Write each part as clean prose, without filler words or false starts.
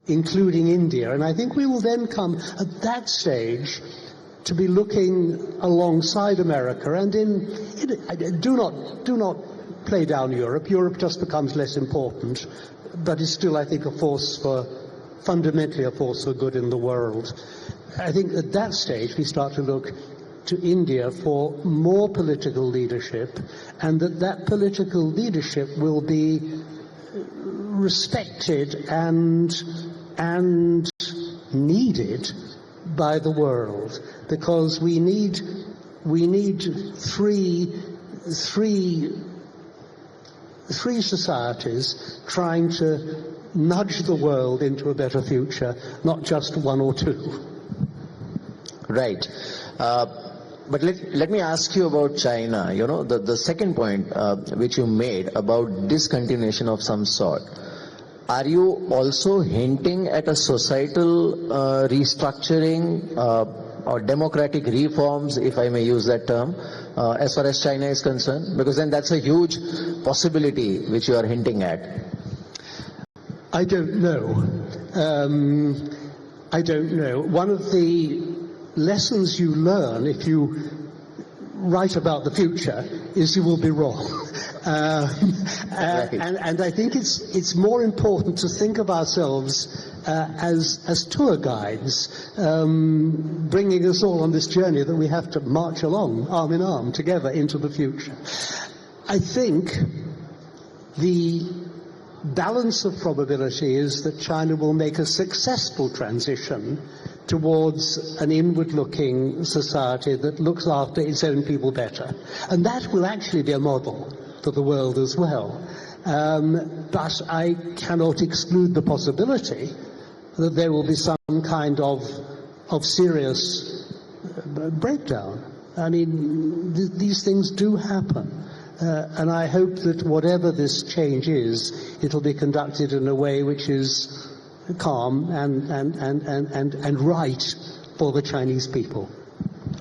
including India. And I think we will then come at that stage to be looking alongside America. And do not play down Europe. Europe just becomes less important, but is still, I think, fundamentally a force for good in the world. I think at that stage we start to look to India for more political leadership, and that political leadership will be respected and needed by the world, because we need three societies trying to nudge the world into a better future, not just one or two. Right. But let me ask you about China. You know, the second point which you made about discontinuation of some sort. Are you also hinting at a societal restructuring or democratic reforms, if I may use that term, as far as China is concerned? Because then that's a huge possibility which you are hinting at. I don't know. I don't know. One of the lessons you learn if you write about the future is you will be wrong. And I think it's more important to think of ourselves as tour guides, bringing us all on this journey that we have to march along, arm in arm, together into the future. I think the balance of probability is that China will make a successful transition towards an inward-looking society that looks after its own people better. And that will actually be a model for the world as well. But I cannot exclude the possibility that there will be some kind of serious breakdown. I mean, these things do happen. And I hope that whatever this change is, it'll be conducted in a way which is calm and right for the Chinese people.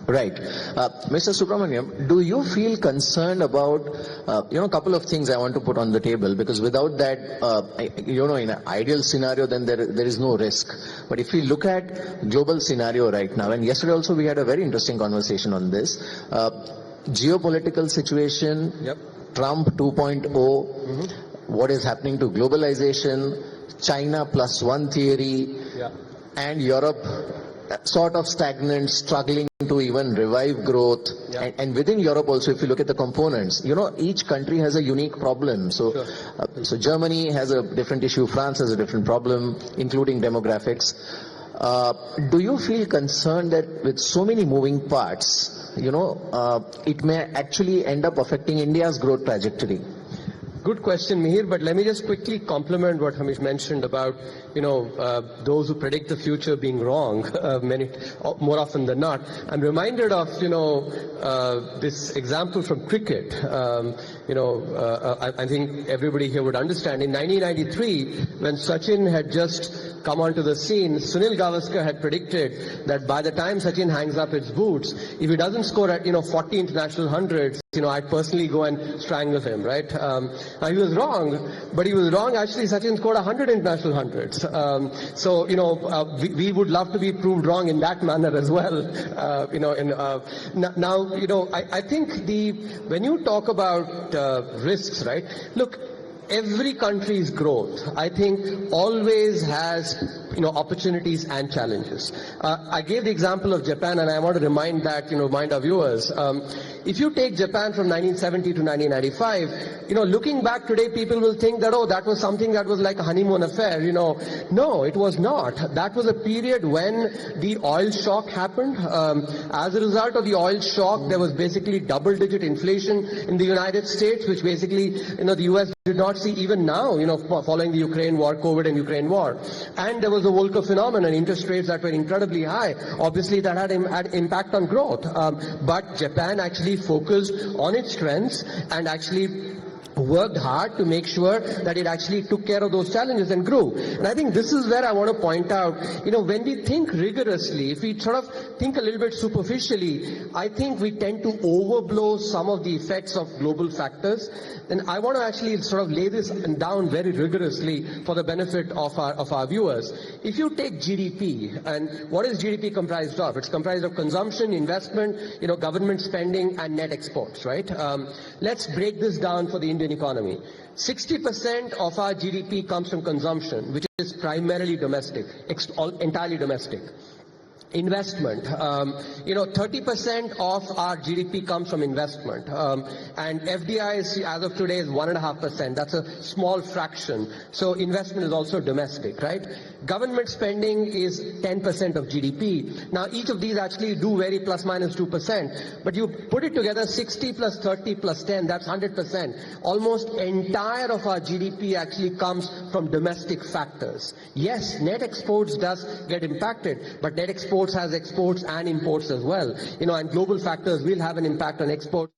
Right. Mr. Subramaniam, do you feel concerned about, a couple of things I want to put on the table, because without that, in an ideal scenario, then there is no risk. But if we look at global scenario right now, and yesterday also we had a very interesting conversation on this, geopolitical situation, Trump 2.0, what is happening to globalization, China plus one theory, and Europe sort of stagnant, struggling to even revive growth. And within Europe also, if you look at the components, each country has a unique problem. So, so Germany has a different issue, France has a different problem, including demographics. Do you feel concerned that with so many moving parts, it may actually end up affecting India's growth trajectory? Good question, Mihir, but let me just quickly compliment what Hamish mentioned about, those who predict the future being wrong, more often than not. I'm reminded of, this example from cricket. I think everybody here would understand. In 1993, when Sachin had just come onto the scene, Sunil Gavaskar had predicted that by the time Sachin hangs up his boots, if he doesn't score at, 40 international hundreds, I'd personally go and strangle him, right? Now, he was wrong, but he was wrong. Actually, Sachin scored 100 international hundreds. We would love to be proved wrong in that manner as well. I think when you talk about risks, right? Look, every country's growth, I think, always has opportunities and challenges. I gave the example of Japan, and I want to remind our viewers. If you take Japan from 1970 to 1995, looking back today, people will think that, that was something that was like a honeymoon affair. No, it was not. That was a period when the oil shock happened. As a result of the oil shock, there was basically double-digit inflation in the United States, which basically, the U.S. did not see even now, following the Ukraine war, COVID and Ukraine war. And there was a Volcker phenomenon, interest rates that were incredibly high. Obviously, that had impact on growth. But Japan actually focused on its strengths and actually worked hard to make sure that it actually took care of those challenges and grew. And I think this is where I want to point out, when we think rigorously, if we sort of think a little bit superficially, I think we tend to overblow some of the effects of global factors. And I want to actually sort of lay this down very rigorously for the benefit of our viewers. If you take GDP, and what is GDP comprised of? It's comprised of consumption, investment, government spending, and net exports, right? Let's break this down for the Indian economy. 60% of our GDP comes from consumption, which is primarily domestic, entirely domestic. Investment, 30% of our GDP comes from investment, and FDI is, as of today, is 1.5%. That's a small fraction. So investment is also domestic, right? Government spending is 10% of GDP. Now, each of these actually do vary plus minus 2%, but you put it together, 60 plus 30 plus 10, that's 100%. Almost entire of our GDP actually comes from domestic factors. Yes, net exports does get impacted, but net exports has exports and imports as well. And global factors will have an impact on exports.